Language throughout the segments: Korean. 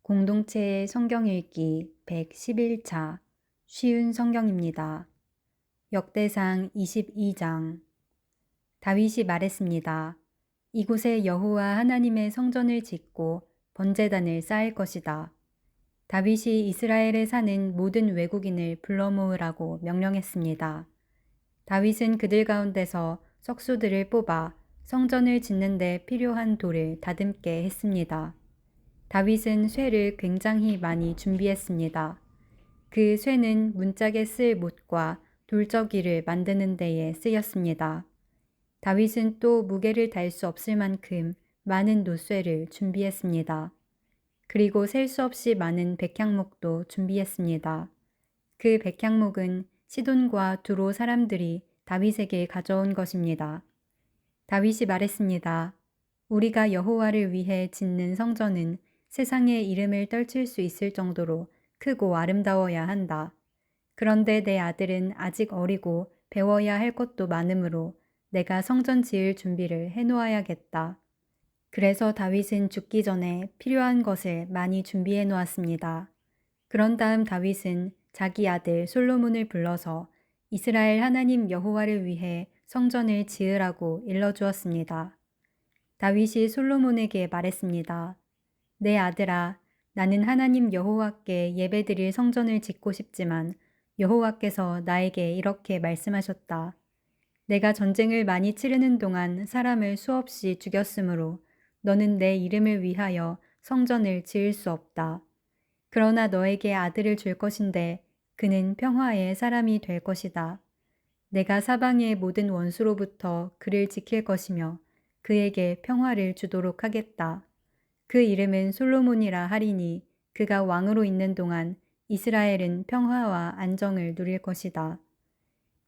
공동체의 성경 읽기 111차 쉬운 성경입니다. 역대상 22장. 다윗이 말했습니다. 이곳에 여호와 하나님의 성전을 짓고 번제단을 쌓을 것이다. 다윗이 이스라엘에 사는 모든 외국인을 불러 모으라고 명령했습니다. 다윗은 그들 가운데서 석수들을 뽑아 성전을 짓는 데 필요한 돌을 다듬게 했습니다. 다윗은 쇠를 굉장히 많이 준비했습니다. 그 쇠는 문짝에 쓸 못과 돌저기를 만드는 데에 쓰였습니다. 다윗은 또 무게를 달 수 없을 만큼 많은 노쇠를 준비했습니다. 그리고 셀 수 없이 많은 백향목도 준비했습니다. 그 백향목은 시돈과 두로 사람들이 다윗에게 가져온 것입니다. 다윗이 말했습니다. 우리가 여호와를 위해 짓는 성전은 세상의 이름을 떨칠 수 있을 정도로 크고 아름다워야 한다. 그런데 내 아들은 아직 어리고 배워야 할 것도 많으므로 내가 성전 지을 준비를 해놓아야겠다. 그래서 다윗은 죽기 전에 필요한 것을 많이 준비해 놓았습니다. 그런 다음 다윗은 자기 아들 솔로몬을 불러서 이스라엘 하나님 여호와를 위해 성전을 지으라고 일러주었습니다. 다윗이 솔로몬에게 말했습니다. 내 아들아, 나는 하나님 여호와께 예배드릴 성전을 짓고 싶지만 여호와께서 나에게 이렇게 말씀하셨다. 내가 전쟁을 많이 치르는 동안 사람을 수없이 죽였으므로 너는 내 이름을 위하여 성전을 지을 수 없다. 그러나 너에게 아들을 줄 것인데 그는 평화의 사람이 될 것이다. 내가 사방의 모든 원수로부터 그를 지킬 것이며 그에게 평화를 주도록 하겠다. 그 이름은 솔로몬이라 하리니 그가 왕으로 있는 동안 이스라엘은 평화와 안정을 누릴 것이다.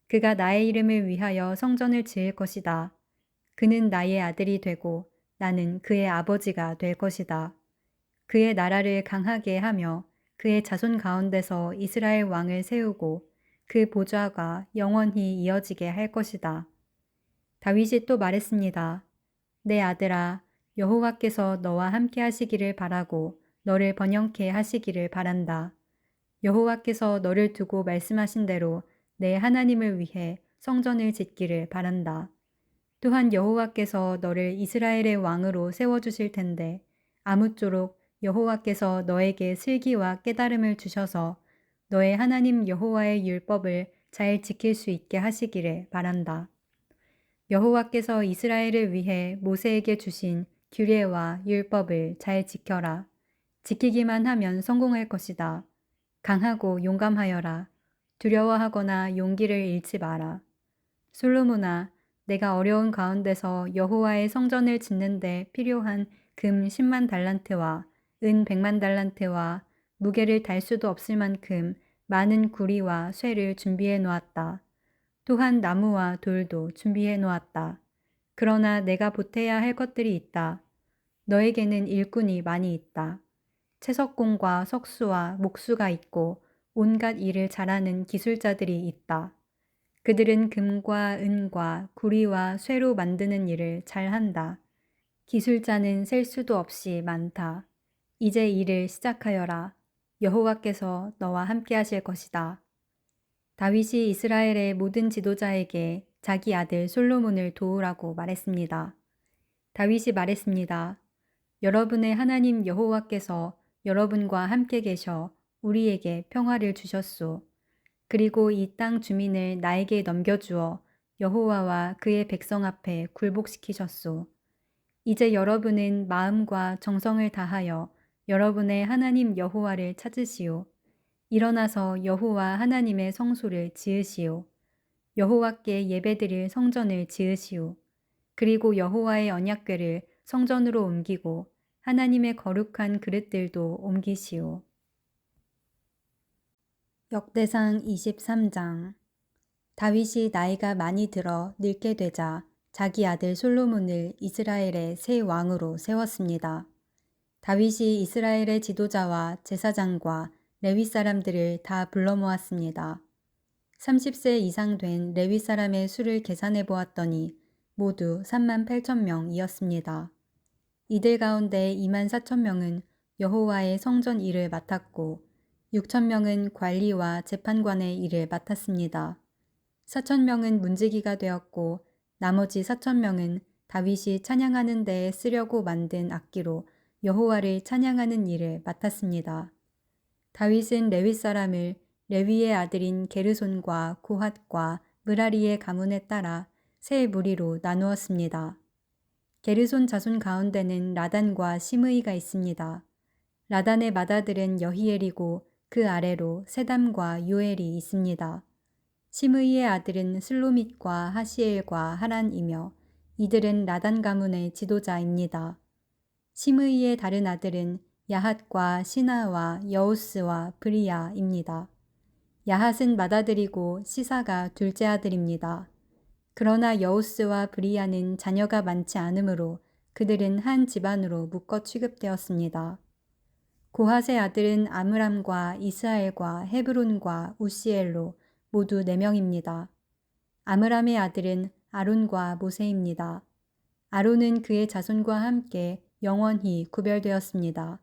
그가 나의 이름을 위하여 성전을 지을 것이다. 그는 나의 아들이 되고 나는 그의 아버지가 될 것이다. 그의 나라를 강하게 하며 그의 자손 가운데서 이스라엘 왕을 세우고 그 보좌가 영원히 이어지게 할 것이다. 다윗이 또 말했습니다. 내 아들아, 여호와께서 너와 함께 하시기를 바라고 너를 번영케 하시기를 바란다. 여호와께서 너를 두고 말씀하신 대로 내 하나님을 위해 성전을 짓기를 바란다. 또한 여호와께서 너를 이스라엘의 왕으로 세워주실 텐데 아무쪼록 여호와께서 너에게 슬기와 깨달음을 주셔서 너의 하나님 여호와의 율법을 잘 지킬 수 있게 하시기를 바란다. 여호와께서 이스라엘을 위해 모세에게 주신 규례와 율법을 잘 지켜라. 지키기만 하면 성공할 것이다. 강하고 용감하여라. 두려워하거나 용기를 잃지 마라. 솔로몬아, 내가 어려운 가운데서 여호와의 성전을 짓는데 필요한 금 10만 달란트와 은 100만 달란트와 무게를 달 수도 없을 만큼 많은 구리와 쇠를 준비해 놓았다. 또한 나무와 돌도 준비해 놓았다. 그러나 내가 보태야 할 것들이 있다. 너에게는 일꾼이 많이 있다. 채석공과 석수와 목수가 있고 온갖 일을 잘하는 기술자들이 있다. 그들은 금과 은과 구리와 쇠로 만드는 일을 잘한다. 기술자는 셀 수도 없이 많다. 이제 일을 시작하여라. 여호와께서 너와 함께 하실 것이다. 다윗이 이스라엘의 모든 지도자에게 자기 아들 솔로몬을 도우라고 말했습니다. 다윗이 말했습니다. 여러분의 하나님 여호와께서 여러분과 함께 계셔 우리에게 평화를 주셨소. 그리고 이 땅 주민을 나에게 넘겨주어 여호와와 그의 백성 앞에 굴복시키셨소. 이제 여러분은 마음과 정성을 다하여 여러분의 하나님 여호와를 찾으시오. 일어나서 여호와 하나님의 성소를 지으시오. 여호와께 예배드릴 성전을 지으시오. 그리고 여호와의 언약궤를 성전으로 옮기고 하나님의 거룩한 그릇들도 옮기시오. 역대상 23장. 다윗이 나이가 많이 들어 늙게 되자 자기 아들 솔로몬을 이스라엘의 새 왕으로 세웠습니다. 다윗이 이스라엘의 지도자와 제사장과 레위 사람들을 다 불러 모았습니다. 30세 이상 된 레위 사람의 수를 계산해 보았더니 모두 3만 8천 명이었습니다. 이들 가운데 2만 4천 명은 여호와의 성전 일을 맡았고 6천 명은 관리와 재판관의 일을 맡았습니다. 4천 명은 문지기가 되었고 나머지 4천 명은 다윗이 찬양하는 데에 쓰려고 만든 악기로 여호와를 찬양하는 일을 맡았습니다. 다윗은 레위 사람을 레위의 아들인 게르손과 고핫과 므라리의 가문에 따라 세 무리로 나누었습니다. 게르손 자손 가운데는 라단과 시므이가 있습니다. 라단의 맏아들은 여히엘이고 그 아래로 세담과 요엘이 있습니다. 시므이의 아들은 슬로밋과 하시엘과 하란이며 이들은 라단 가문의 지도자입니다. 시므이의 다른 아들은 야핫과 시나와 여우스와 브리야입니다. 야핫은 맏아들이고 시사가 둘째 아들입니다. 그러나 여우스와 브리야는 자녀가 많지 않으므로 그들은 한 집안으로 묶어 취급되었습니다. 고핫의 아들은 아므람과 이스하엘과 헤브론과 우시엘로 모두 4명입니다. 아므람의 아들은 아론과 모세입니다. 아론은 그의 자손과 함께 영원히 구별되었습니다.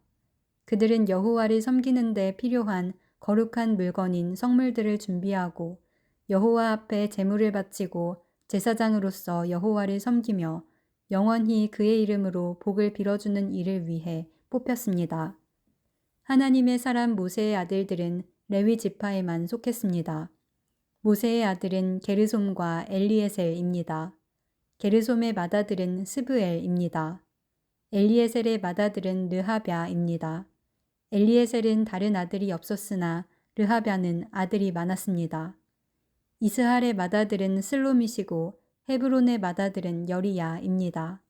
그들은 여호와를 섬기는 데 필요한 거룩한 물건인 성물들을 준비하고 여호와 앞에 제물을 바치고 제사장으로서 여호와를 섬기며 영원히 그의 이름으로 복을 빌어주는 일을 위해 뽑혔습니다. 하나님의 사람 모세의 아들들은 레위 지파에만 속했습니다. 모세의 아들은 게르솜과 엘리에셀입니다. 게르솜의 맏아들은 스브엘입니다. 엘리에셀의 맏아들은 르하랴입니다. 엘리에셀은 다른 아들이 없었으나 르하랴는 아들이 많았습니다. 이스할의 맏아들은 슬로밋이고 헤브론의 맏아들은 여리야입니다.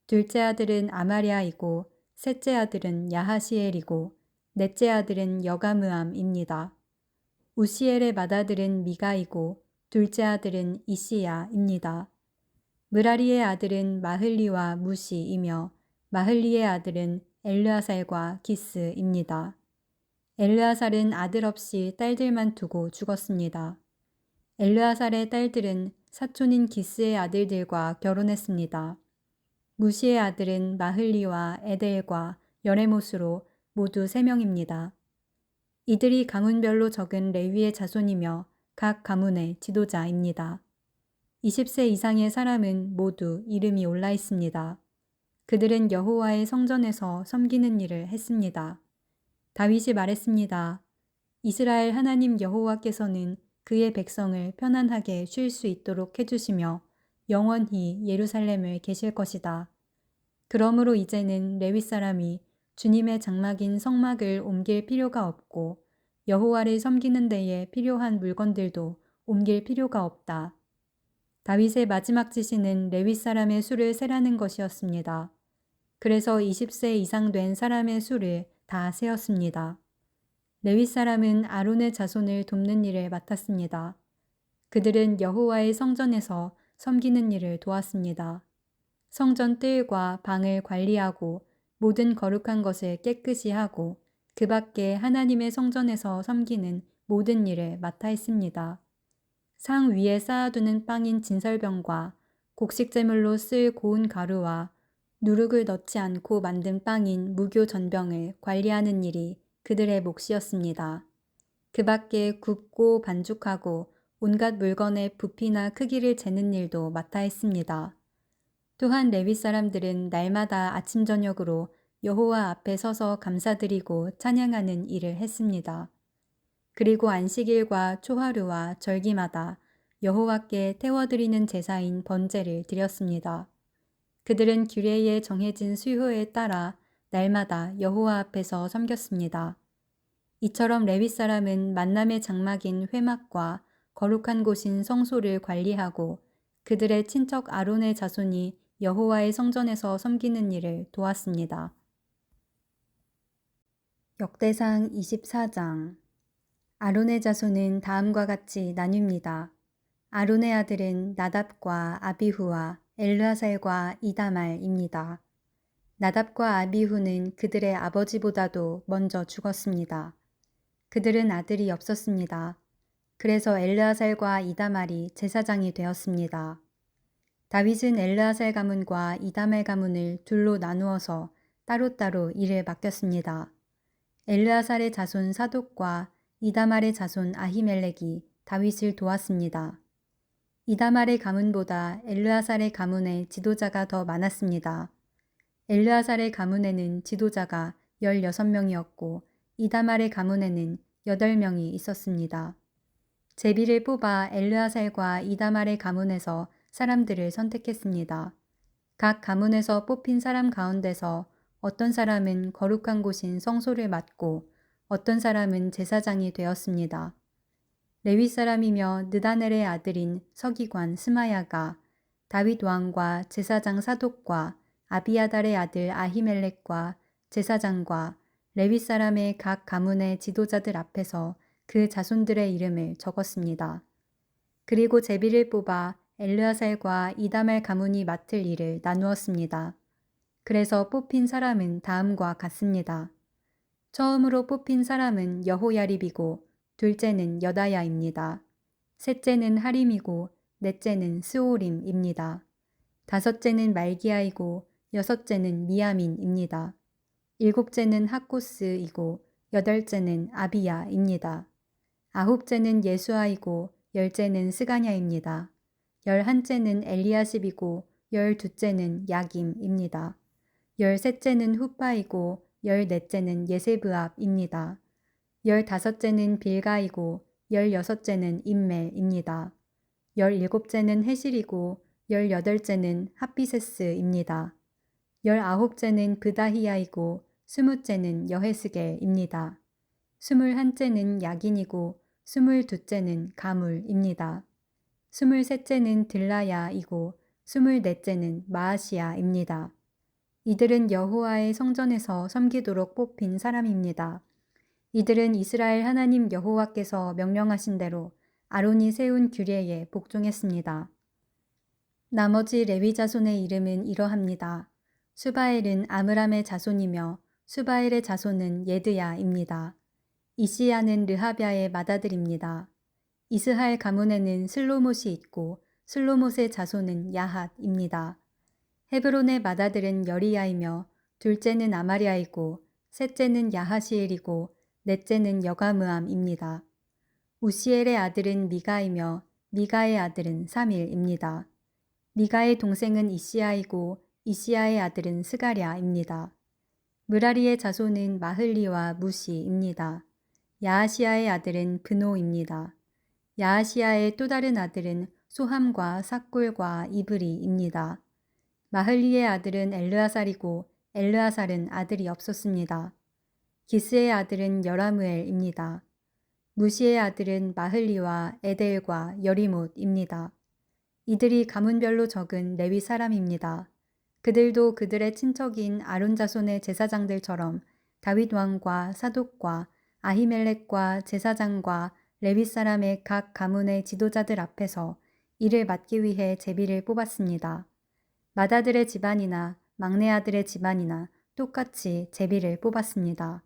둘째 아들은 아마랴이고 셋째 아들은 야하시엘이고 넷째 아들은 여가므암입니다. 우시엘의 맏아들은 미가이고 둘째 아들은 이시야입니다. 므라리의 아들은 마흘리와 무시이며 마흘리의 아들은 엘르아살과 기스입니다. 엘르아살은 아들 없이 딸들만 두고 죽었습니다. 엘르아살의 딸들은 사촌인 기스의 아들들과 결혼했습니다. 무시의 아들은 마흘리와 에델과 여레못으로 모두 3명입니다. 이들이 가문별로 적은 레위의 자손이며 각 가문의 지도자입니다. 20세 이상의 사람은 모두 이름이 올라 있습니다. 그들은 여호와의 성전에서 섬기는 일을 했습니다. 다윗이 말했습니다. 이스라엘 하나님 여호와께서는 그의 백성을 편안하게 쉴 수 있도록 해주시며 영원히 예루살렘을 계실 것이다. 그러므로 이제는 레위 사람이 주님의 장막인 성막을 옮길 필요가 없고 여호와를 섬기는 데에 필요한 물건들도 옮길 필요가 없다. 다윗의 마지막 지시는 레위 사람의 수를 세라는 것이었습니다. 그래서 20세 이상 된 사람의 수를 다 세었습니다. 레위 사람은 아론의 자손을 돕는 일을 맡았습니다. 그들은 여호와의 성전에서 섬기는 일을 도왔습니다. 성전 뜰과 방을 관리하고 모든 거룩한 것을 깨끗이 하고 그 밖에 하나님의 성전에서 섬기는 모든 일을 맡아 했습니다. 상 위에 쌓아두는 빵인 진설병과 곡식제물로 쓸 고운 가루와 누룩을 넣지 않고 만든 빵인 무교 전병을 관리하는 일이 그들의 몫이었습니다. 그 밖에 굽고 반죽하고 온갖 물건의 부피나 크기를 재는 일도 맡아 했습니다. 또한 레위 사람들은 날마다 아침 저녁으로 여호와 앞에 서서 감사드리고 찬양하는 일을 했습니다. 그리고 안식일과 초하루와 절기마다 여호와께 태워드리는 제사인 번제를 드렸습니다. 그들은 규례에 정해진 수요에 따라 날마다 여호와 앞에서 섬겼습니다. 이처럼 레위 사람은 만남의 장막인 회막과 거룩한 곳인 성소를 관리하고 그들의 친척 아론의 자손이 여호와의 성전에서 섬기는 일을 도왔습니다. 역대상 24장. 아론의 자손은 다음과 같이 나뉩니다. 아론의 아들은 나답과 아비후와 엘르아살과 이다말입니다. 나답과 아비후는 그들의 아버지보다도 먼저 죽었습니다. 그들은 아들이 없었습니다. 그래서 엘르아살과 이다말이 제사장이 되었습니다. 다윗은 엘르아살 가문과 이다말 가문을 둘로 나누어서 따로따로 일을 맡겼습니다. 엘르아살의 자손 사독과 이다말의 자손 아히멜렉이 다윗을 도왔습니다. 이다말의 가문보다 엘르아살의 가문에 지도자가 더 많았습니다. 엘르아살의 가문에는 지도자가 16명이었고 이다말의 가문에는 8명이 있었습니다. 제비를 뽑아 엘르아살과 이다말의 가문에서 사람들을 선택했습니다. 각 가문에서 뽑힌 사람 가운데서 어떤 사람은 거룩한 곳인 성소를 맡고 어떤 사람은 제사장이 되었습니다. 레위 사람이며 느다넬의 아들인 서기관 스마야가 다윗 왕과 제사장 사독과 아비아달의 아들 아히멜렉과 제사장과 레위 사람의 각 가문의 지도자들 앞에서 그 자손들의 이름을 적었습니다. 그리고 제비를 뽑아 엘르아살과 이다말 가문이 맡을 일을 나누었습니다. 그래서 뽑힌 사람은 다음과 같습니다. 처음으로 뽑힌 사람은 여호야립이고 둘째는 여다야입니다. 셋째는 하림이고 넷째는 스오림입니다. 다섯째는 말기야이고 여섯째는 미야민입니다. 일곱째는 학고스이고 여덟째는 아비야입니다. 아홉째는 예수아이고 열째는 스가냐입니다. 열한째는 엘리야십이고 열두째는 야김입니다. 열셋째는 훗바이고 열넷째는 예세브압입니다. 열다섯째는 빌가이고 열여섯째는 임멜입니다. 열일곱째는 헤실이고 열여덟째는 핫비세스입니다. 열아홉째는 브다히야이고 스무째는 여헤스겔입니다. 스물한째는 야긴이고 스물두째는 가물입니다. 스물셋째는 들라야이고 스물넷째는 마아시야입니다. 이들은 여호와의 성전에서 섬기도록 뽑힌 사람입니다. 이들은 이스라엘 하나님 여호와께서 명령하신 대로 아론이 세운 규례에 복종했습니다. 나머지 레위 자손의 이름은 이러합니다. 수바엘은 아므람의 자손이며 수바엘의 자손은 예드야입니다. 이시야는 르하뵧의 맏아들입니다. 이스할 가문에는 슬로못이 있고 슬로못의 자손은 야핫입니다. 헤브론의 맏아들은 여리야이며 둘째는 아마랴이고 셋째는 야하시엘이고 넷째는 여가므암입니다. 우시엘의 아들은 미가이며 미가의 아들은 사밀입니다. 미가의 동생은 이시야이고 이시야의 아들은 스가랴입니다. 무라리의 자손은 마흘리와 무시입니다. 야하시야의 아들은 브노입니다. 야하시야의 또 다른 아들은 소함과 삭굴과 이브리입니다. 마흘리의 아들은 엘르아살이고 엘르아살은 아들이 없었습니다. 기스의 아들은 여라무엘입니다. 무시의 아들은 마흘리와 에델과 여리못입니다. 이들이 가문별로 적은 레위 사람입니다. 그들도 그들의 친척인 아론 자손의 제사장들처럼 다윗 왕과 사독과 아히멜렉과 제사장과 레위 사람의 각 가문의 지도자들 앞에서 일을 맡기 위해 제비를 뽑았습니다. 맏아들의 집안이나 막내 아들의 집안이나 똑같이 제비를 뽑았습니다.